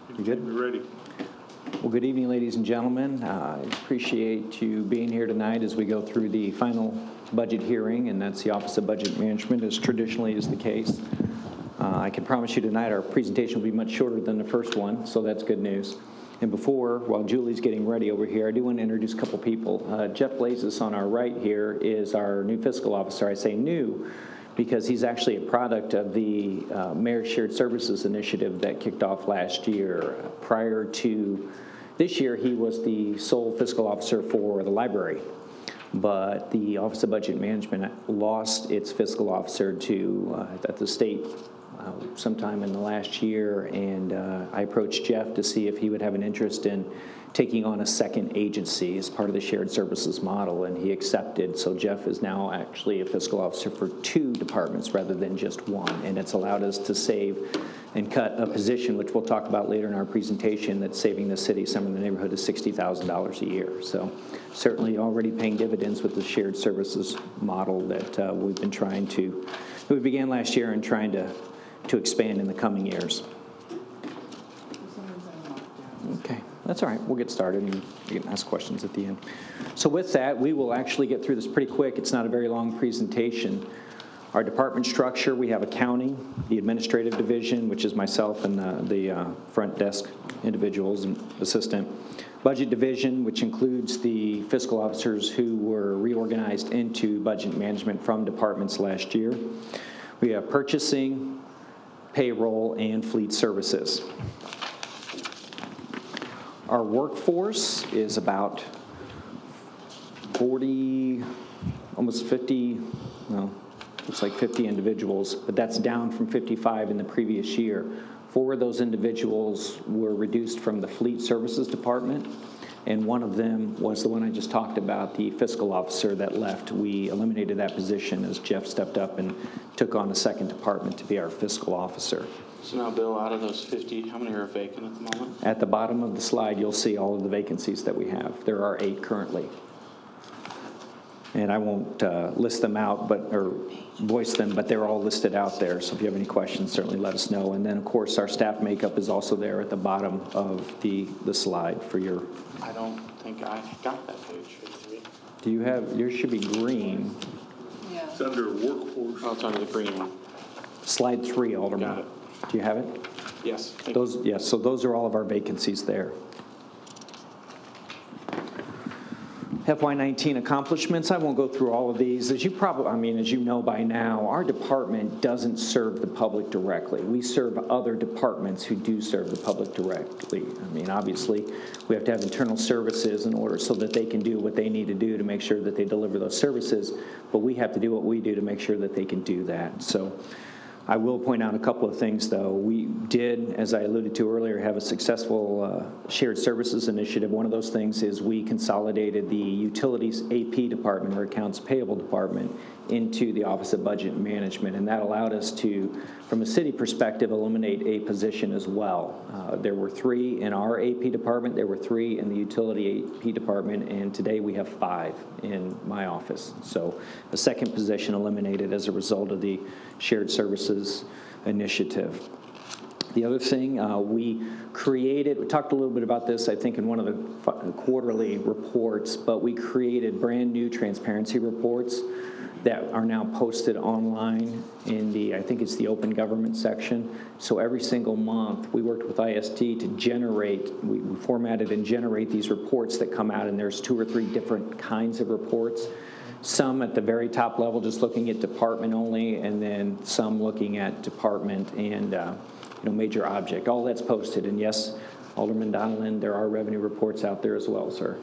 You good? We're ready. Well, good evening, ladies and gentlemen. I appreciate you being here tonight as we go through the final budget hearing, and that's the Office of Budget Management, as traditionally is the case. I can promise you tonight our presentation will be much shorter than the first one, so that's good news. And while Julie's getting ready over here, I do want to introduce a couple people. Jeff Blazes on our right here is our new fiscal officer. I say new because he's actually a product of the Mayor's Shared Services Initiative that kicked off last year. Prior to this year, he was the sole fiscal officer for the library, but the Office of Budget Management lost its fiscal officer to at the state sometime in the last year, and I approached Jeff to see if he would have an interest in taking on a second agency as part of the shared services model, and he accepted. So Jeff is now actually a fiscal officer for 2 departments rather than just one, and it's allowed us to save and cut a position, which we'll talk about later in our presentation, that's saving the city somewhere in the neighborhood of $60,000 a year. So certainly already paying dividends with the shared services model that we began last year and trying to expand in the coming years. Okay, that's all right. We'll get started and you can ask questions at the end. So with that, we will actually get through this pretty quick. It's not a very long presentation. Our department structure, we have accounting, the administrative division, which is myself and the front desk individuals and assistant. Budget division, which includes the fiscal officers who were reorganized into budget management from departments last year. We have purchasing, payroll, and fleet services. Our workforce is about 40, almost 50, looks like 50 individuals, but that's down from 55 in the previous year. 4 of those individuals were reduced from the fleet services department, and one of them was the one I just talked about, the fiscal officer that left. We eliminated that position as Jeff stepped up and took on a second department to be our fiscal officer. So now, Bill, out of those 50, how many are vacant at the moment? At the bottom of the slide, you'll see all of the vacancies that we have. There are 8 currently. And I won't list them out or voice them, but they're all listed out there. So if you have any questions, certainly let us know. And then, of course, our staff makeup is also there at the bottom of the slide for your... I don't think I got that page. 53. Do you have... Yours should be green. Yeah. It's under workforce. Oh, it's under the green one. Slide 3, Alderman. Got it. Do you have it? Yes. Yes, so those are all of our vacancies there. FY2019 accomplishments, I won't go through all of these. As you know by now, our department doesn't serve the public directly. We serve other departments who do serve the public directly. Obviously, we have to have internal services in order so that they can do what they need to do to make sure that they deliver those services, but we have to do what we do to make sure that they can do that. So I will point out a couple of things, though. We did, as I alluded to earlier, have a successful shared services initiative. One of those things is we consolidated the utilities AP department, or accounts payable department, into the Office of Budget Management, and that allowed us to, from a city perspective, eliminate a position as well. There were 3 in our AP department, there were 3 in the utility AP department, and today we have 5 in my office. So a second position eliminated as a result of the shared services initiative. The other thing we talked a little bit about this, I think, in one of the quarterly reports, but we created brand new transparency reports that are now posted online in I think it's the open government section. So every single month, we worked with IST to we formatted and generate these reports that come out, and there's 2 or 3 different kinds of reports. Some at the very top level, just looking at department only, and then some looking at department and major object. All that's posted, and yes, Alderman Donlin, there are revenue reports out there as well, sir.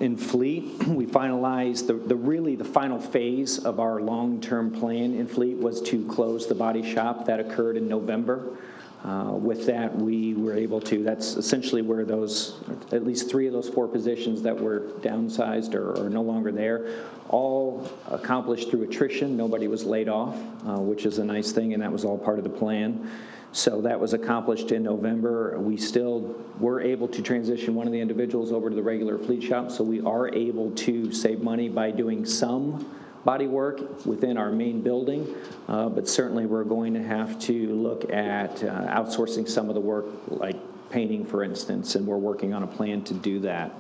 In fleet, we finalized the final phase of our long-term plan in fleet was to close the body shop. That occurred in November. With that, we were able to, that's essentially where at least 3 of those 4 positions that were downsized or are no longer there, all accomplished through attrition. Nobody was laid off, which is a nice thing, and that was all part of the plan. So that was accomplished in November. We still were able to transition one of the individuals over to the regular fleet shop, so we are able to save money by doing some body work within our main building, but certainly we're going to have to look at outsourcing some of the work, like painting, for instance, and we're working on a plan to do that.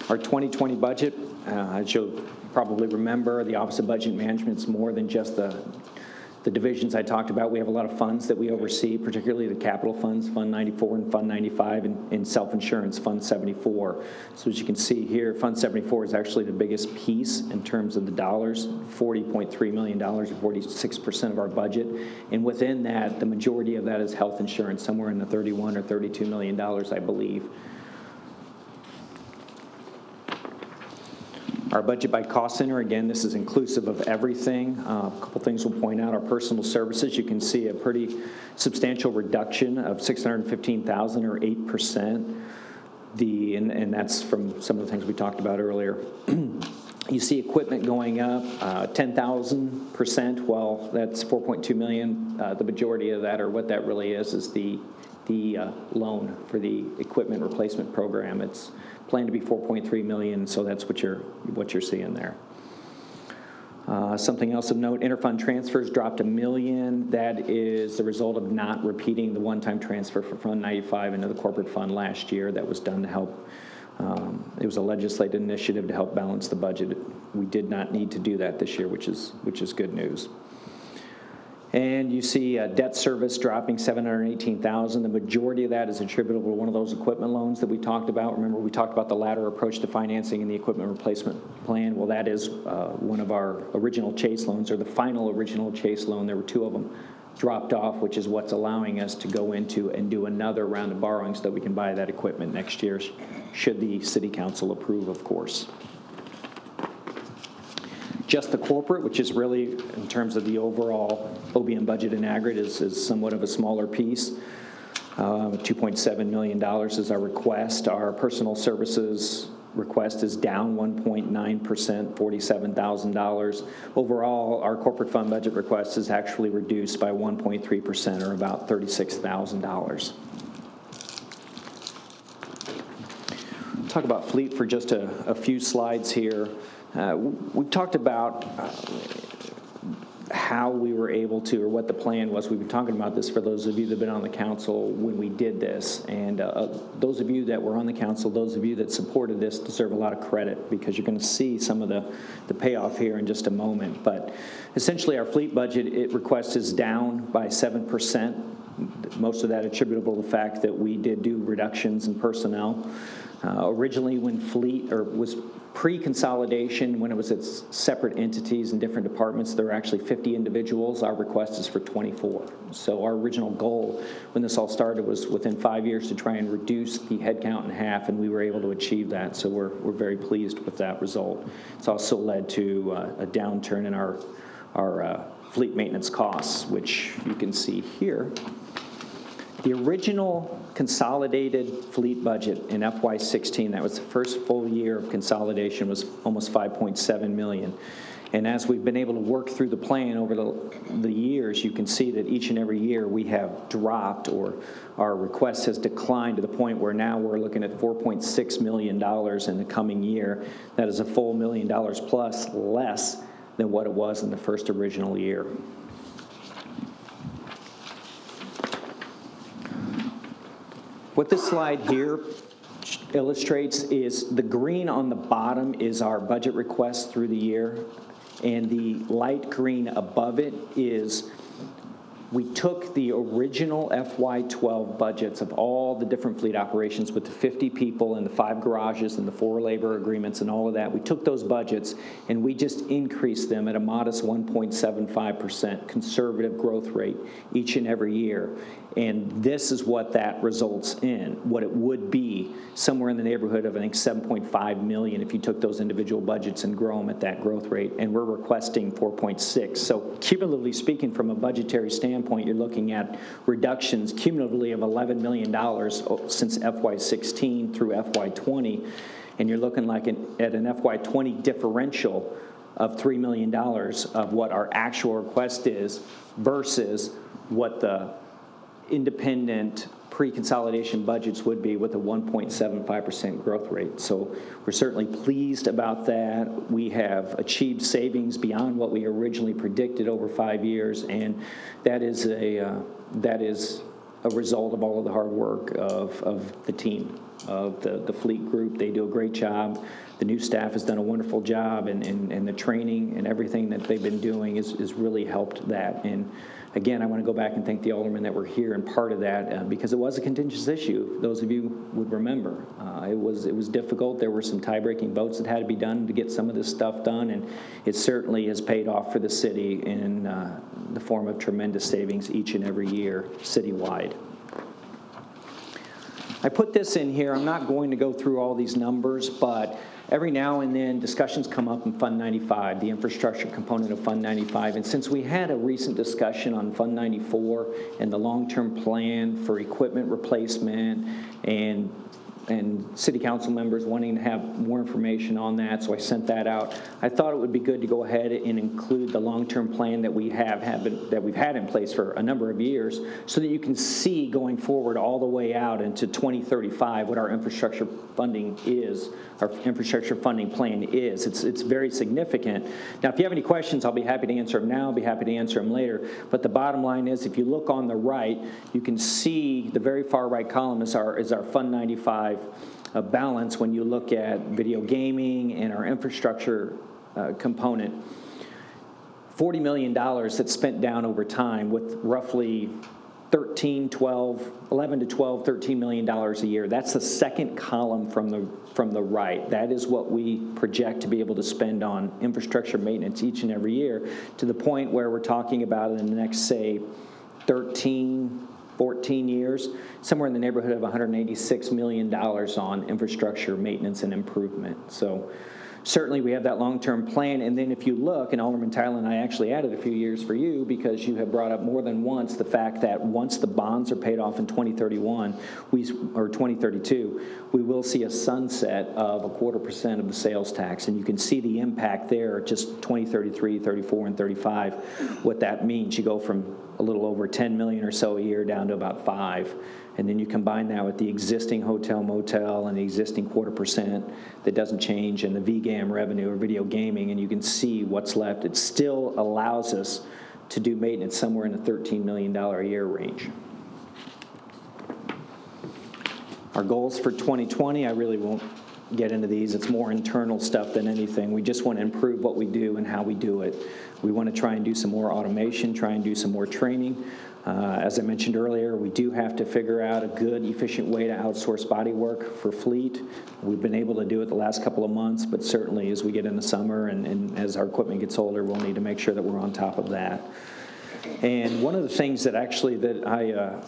Our 2020 budget, as you'll probably remember, the Office of Budget Management is more than just the divisions I talked about. We have a lot of funds that we oversee, particularly the capital funds, Fund 94 and Fund 95, and self-insurance, Fund 74. So as you can see here, Fund 74 is actually the biggest piece in terms of the dollars, $40.3 million, or 46% of our budget. And within that, the majority of that is health insurance, somewhere in the $31 or $32 million, I believe. Our budget by cost center, again, this is inclusive of everything. A couple things we'll point out. Our personal services, you can see a pretty substantial reduction of $615,000 or 8%. And that's from some of the things we talked about earlier. You see equipment going up 10,000%. Well, that's $4.2 million. The majority of that, or what that really is the loan for the equipment replacement program. It's planned to be $4.3 million, so that's what you're seeing there. Something else of note, interfund transfers dropped $1 million. That is the result of not repeating the one-time transfer for Fund 95 into the corporate fund last year. That was done to help. It was a legislative initiative to help balance the budget. We did not need to do that this year, which is good news. And you see debt service dropping $718,000. The majority of that is attributable to one of those equipment loans that we talked about. Remember, we talked about the ladder approach to financing and the equipment replacement plan. Well, that is one of our original Chase loans, or the final original Chase loan. There were two of them dropped off, which is what's allowing us to go into and do another round of borrowing so that we can buy that equipment next year, should the City Council approve, of course. Just the corporate, which is really, in terms of the overall OBM budget in aggregate, is somewhat of a smaller piece. $2.7 million is our request. Our personal services request is down 1.9%, $47,000. Overall, our corporate fund budget request is actually reduced by 1.3%, or about $36,000. Talk about fleet for just a few slides here. We've talked about how we were able to, or what the plan was. We've been talking about this for those of you that have been on the council when we did this. And those of you that were on the council, those of you that supported this, deserve a lot of credit, because you're going to see some of the payoff here in just a moment. But essentially, our fleet budget request is down by 7%. Most of that attributable to the fact that we did do reductions in personnel. Originally, when fleet was pre-consolidation, when it was its separate entities and different departments, there were actually 50 individuals. Our request is for 24. So our original goal when this all started was within 5 years to try and reduce the headcount in half, and we were able to achieve that. So we're very pleased with that result. It's also led to a downturn in our fleet maintenance costs, which you can see here. The original consolidated fleet budget in FY16, that was the first full year of consolidation, was almost $5.7 million. And as we've been able to work through the plan over the years, you can see that each and every year we have dropped, or our request has declined to the point where now we're looking at $4.6 million in the coming year. That is a full $1 million plus less than what it was in the first original year. What this slide here illustrates is the green on the bottom is our budget request through the year, and the light green above it is we took the original FY12 budgets of all the different fleet operations with the 50 people and the 5 garages and the 4 labor agreements and all of that. We took those budgets and we just increased them at a modest 1.75% conservative growth rate each and every year. And this is what that results in, what it would be somewhere in the neighborhood of, I think, 7.5 million if you took those individual budgets and grow them at that growth rate. And we're requesting 4.6. So cumulatively speaking, from a budgetary standpoint, you're looking at reductions cumulatively of $11 million since FY16 through FY20. And you're looking like at an FY20 differential of $3 million of what our actual request is versus what the independent pre-consolidation budgets would be with a 1.75% growth rate. So we're certainly pleased about that. We have achieved savings beyond what we originally predicted over 5 years, and that is a result of all of the hard work of the team, of the fleet group. They do a great job. The new staff has done a wonderful job, and the training and everything that they've been doing is really helped that. And again, I want to go back and thank the aldermen that were here and part of that because it was a contentious issue. Those of you would remember. It was difficult. There were some tie-breaking votes that had to be done to get some of this stuff done, and it certainly has paid off for the city in the form of tremendous savings each and every year citywide. I put this in here. I'm not going to go through all these numbers, but every now and then discussions come up in Fund 95, the infrastructure component of Fund 95. And since we had a recent discussion on Fund 94 and the long-term plan for equipment replacement and city council members wanting to have more information on that, so I sent that out. I thought it would be good to go ahead and include the long-term plan that we've had in place for a number of years, so that you can see going forward all the way out into 2035 what our infrastructure funding is, our infrastructure funding plan is. It's very significant. Now, if you have any questions, I'll be happy to answer them now. I'll be happy to answer them later. But the bottom line is, if you look on the right, you can see the very far right column is our Fund 95 balance when you look at video gaming and our infrastructure component. $40 million that's spent down over time, with roughly 11 to 12, $13 million a year. That's the second column from the right. That is what we project to be able to spend on infrastructure maintenance each and every year, to the point where we're talking about in the next, say, 14 years, somewhere in the neighborhood of $186 million on infrastructure maintenance and improvement. So certainly we have that long-term plan. And then if you look, and Alderman Tyler and I actually added a few years for you, because you have brought up more than once the fact that once the bonds are paid off in 2031 or 2032, we will see a sunset of 0.25% of the sales tax. And you can see the impact there, just 2033, 34, and 35, what that means. You go from a little over 10 million or so a year down to about 5. And then you combine that with the existing hotel motel and the existing 0.25% that doesn't change, and the VGAM revenue or video gaming, and you can see what's left. It still allows us to do maintenance somewhere in the $13 million a year range. Our goals for 2020, I really won't get into these. It's more internal stuff than anything. We just want to improve what we do and how we do it. We want to try and do some more automation, try and do some more training. As I mentioned earlier, we do have to figure out a good, efficient way to outsource body work for fleet. We've been able to do it the last couple of months, but certainly as we get into summer and as our equipment gets older, we'll need to make sure that we're on top of that. And one of the things that I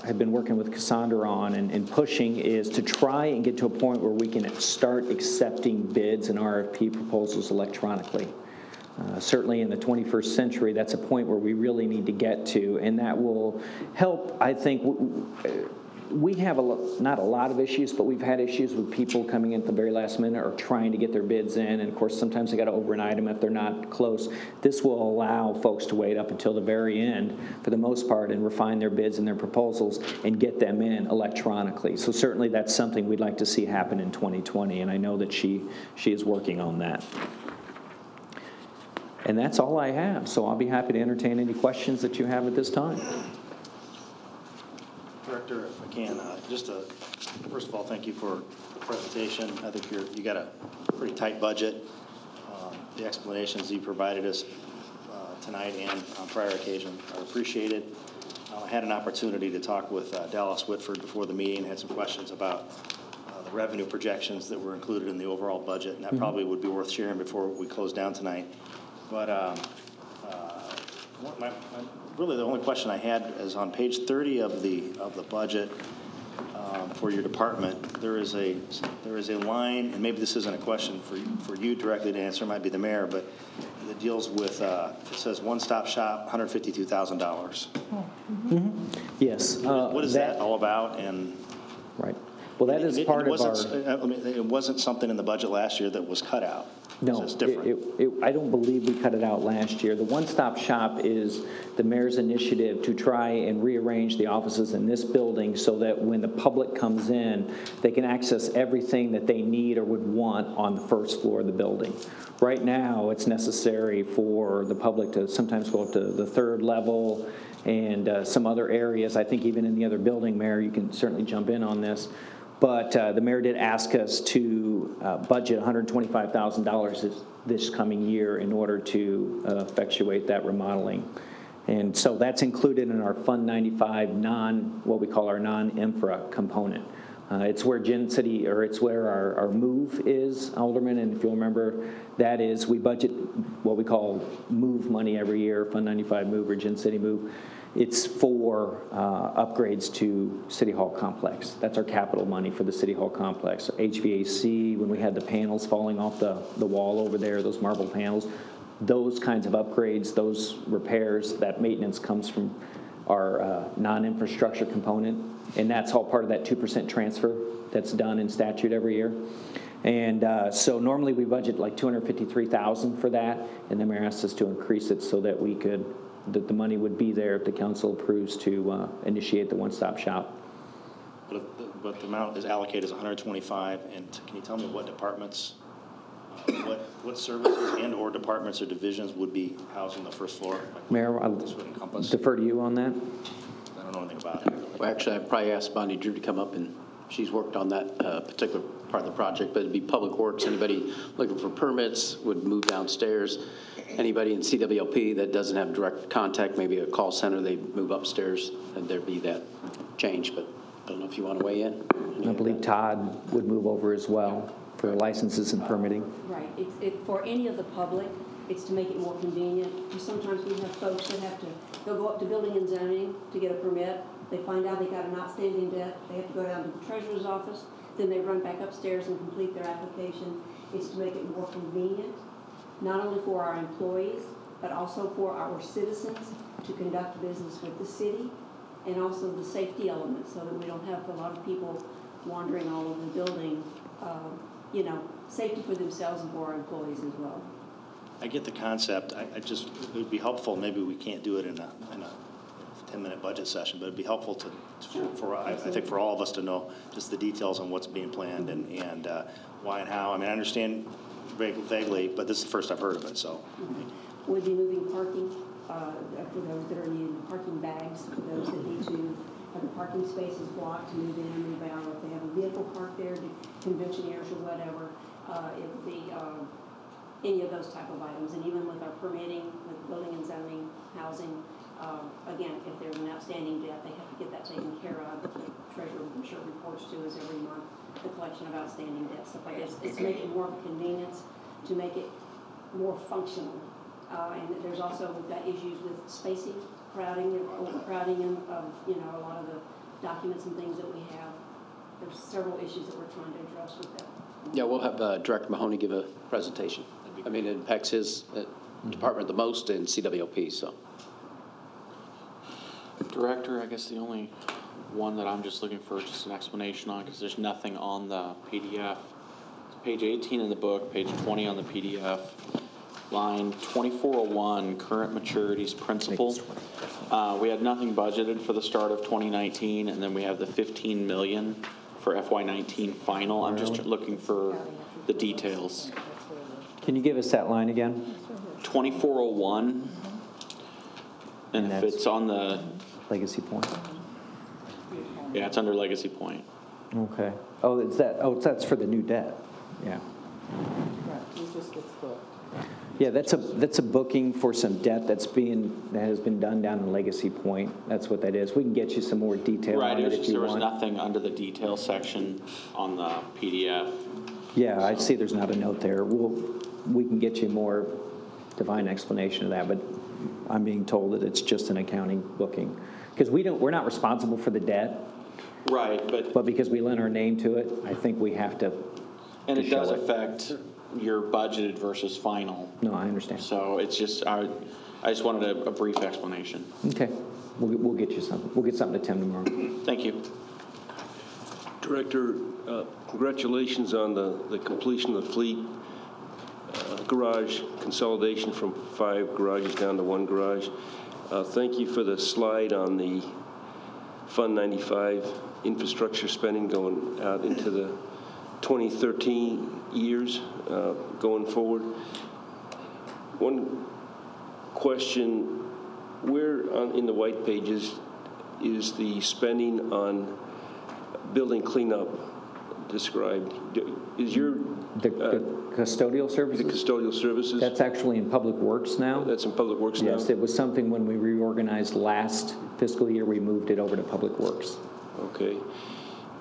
have been working with Cassandra on and pushing is to try and get to a point where we can start accepting bids and RFP proposals electronically. Certainly in the 21st century, that's a point where we really need to get to, and that will help, I think. We have not a lot of issues, but we've had issues with people coming in at the very last minute or trying to get their bids in, and of course sometimes they got to overnight them if they're not close. This will allow folks to wait up until the very end for the most part and refine their bids and their proposals and get them in electronically. So certainly that's something we'd like to see happen in 2020, and I know that she is working on that. And that's all I have, so I'll be happy to entertain any questions that you have at this time. Director, if I can, first of all, thank you for the presentation. I think you got a pretty tight budget. The explanations you provided us tonight and on prior occasion are appreciated. I had an opportunity to talk with Dallas Whitford before the meeting, had some questions about the revenue projections that were included in the overall budget, and that probably would be worth sharing before we close down tonight. But really the only question I had is on page 30 of the budget for your department. There is a line, and maybe this isn't a question for you directly to answer, it might be the mayor, but it deals with it says one-stop shop, $152,000. Yes. What is that all about? And right. Well, that is part of our... I mean, it wasn't something in the budget last year that was cut out. No, It's different. I don't believe we cut it out last year. The one-stop shop is the mayor's initiative to try and rearrange the offices in this building so that when the public comes in, they can access everything that they need or would want on the first floor of the building. Right now, it's necessary for the public to sometimes go up to the third level and some other areas. I think even in the other building, Mayor, you can certainly jump in on this. But the mayor did ask us to budget $125,000 this coming year in order to effectuate that remodeling. And so that's included in our Fund 95 what we call our non-infra component. It's where it's where our move is, Alderman, and if you'll remember, that is, we budget what we call move money every year, Fund 95 move or Gin City move. It's for upgrades to City Hall complex. That's our capital money for the City Hall complex. HVAC, when we had the panels falling off the wall over there, those marble panels, those kinds of upgrades, those repairs, that maintenance comes from our non-infrastructure component, and that's all part of that 2% transfer that's done in statute every year. And so normally we budget like $253,000 for that, and the mayor asked us to increase it so that that the money would be there if the council approves to initiate the one-stop shop. But the amount is allocated as 125, and can you tell me what departments, what services and or departments or divisions would be housed on the first floor? Mayor, I'll defer to you on that. I don't know anything about it. Well, actually, I'd probably ask Bonnie Drew to come up, and she's worked on that particular part of the project, but it'd be Public Works. Anybody looking for permits would move downstairs. Anybody in CWLP that doesn't have direct contact, maybe a call center, they move upstairs, and there'd be that change, but I don't know if you want to weigh in. I believe Todd would move over as well for licenses and permitting. Right. For any of the public, it's to make it more convenient. Because sometimes we have folks that they'll go up to building and zoning to get a permit. They find out they got an outstanding debt. They have to go down to the treasurer's office. Then they run back upstairs and complete their application. It's to make it more convenient, not only for our employees, but also for our citizens to conduct business with the city, and also the safety element so that we don't have a lot of people wandering all over the building, safety for themselves and for our employees as well. I get the concept. It would be helpful. Maybe we can't do it in a 10-minute budget session, but it'd be helpful I think for all of us to know just the details on what's being planned and why and how. I mean, I understand vaguely, but this is the first I've heard of it. So, we'll be moving parking for those that are needing parking bags, for those that need to have the parking spaces blocked to move in and move out, or if they have a vehicle parked there, convention airs or whatever. It would be any of those type of items, and even with our permitting, with building and zoning, housing. Again, if there's an outstanding debt, they have to get that taken care of. The treasurer, I'm sure, reports to us every month the collection of outstanding debt, stuff like this. It's to make it more of a convenience, to make it more functional. And there's also, we've got issues with spacing, crowding, overcrowding of a lot of the documents and things that we have. There's several issues that we're trying to address with that. Yeah, we'll have Director Mahoney give a presentation. I mean, it impacts his department the most in CWLP, so. Director, I guess the only one that I'm just looking for just an explanation on, because there's nothing on the PDF. It's page 18 in the book, page 20 on the PDF, line 2401, current maturities principal. We had nothing budgeted for the start of 2019, and then we have the $15 million for FY19 final. I'm just looking for the details. Can you give us that line again? 2401, and if it's on the Legacy Point. yeah, it's under Legacy Point. Okay. Oh, it's that. Oh, that's for the new debt. Yeah. Yeah, that's a booking for some debt that has been done down in Legacy Point. That's what that is. We can get you some more detail on it if you want. There was nothing under the detail section on the PDF. Yeah, I see there's not a note there. We can get you more divine explanation of that, but I'm being told that it's just an accounting booking. Because we're not responsible for the debt. Right, but because we lent our name to it, I think we have to. And it does affect your budgeted versus final. No, I understand. So it's just, I just wanted a brief explanation. Okay, we'll get you something. We'll get something to Tim tomorrow. Thank you. Director, congratulations on the completion of the fleet garage consolidation from 5 garages down to 1 garage. Thank you for the slide on the Fund 95 infrastructure spending going out into the 2013 years going forward. One question, where in the white pages is the spending on building cleanup described? Is your The custodial services? the custodial services? That's actually in Public Works now. That's in Public Works now? Yes, it was something when we reorganized last fiscal year, we moved it over to Public Works. Okay.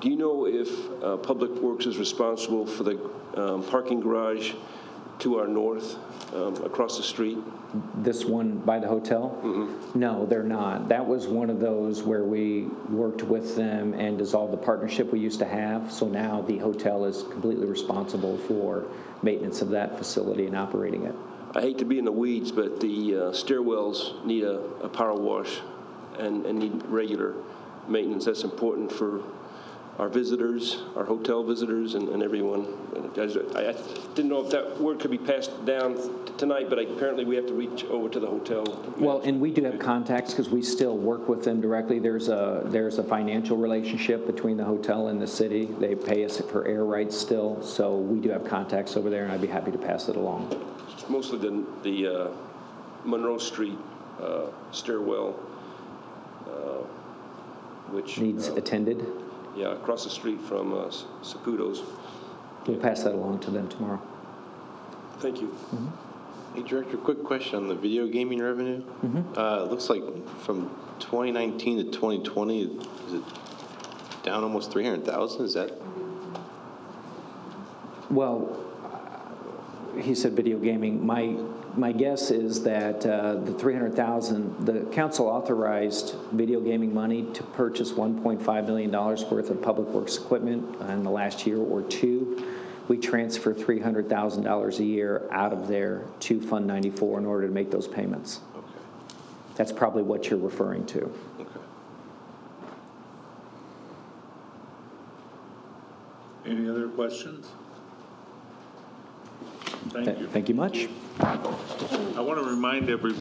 Do you know if Public Works is responsible for the parking garage to our north, across the street? This one by the hotel? Mm-hmm. No, they're not. That was one of those where we worked with them and dissolved the partnership we used to have. So now the hotel is completely responsible for maintenance of that facility and operating it. I hate to be in the weeds, but the stairwells need a power wash and need regular maintenance. That's important for our visitors, our hotel visitors, and everyone. I didn't know if that word could be passed down tonight, but apparently we have to reach over to the hotel. Well, and we do have contacts because we still work with them directly. There's a financial relationship between the hotel and the city. They pay us for air rights still, so we do have contacts over there, and I'd be happy to pass it along. It's mostly the Monroe Street stairwell, which Needs attended. Yeah, across the street from Saputo's. We'll pass that along to them tomorrow. Thank you. Hey, Director, quick question on the video gaming revenue. It looks like from 2019 to 2020, is it down almost 300,000? Is that? Well, he said video gaming. My guess is that the 300,000, the council authorized video gaming money to purchase $1.5 million worth of public works equipment in the last year or two. We transfer $300,000 a year out of there to Fund 94 in order to make those payments. Okay. That's probably what you're referring to. Okay. Any other questions? Thank you. Thank you much. I want to remind everybody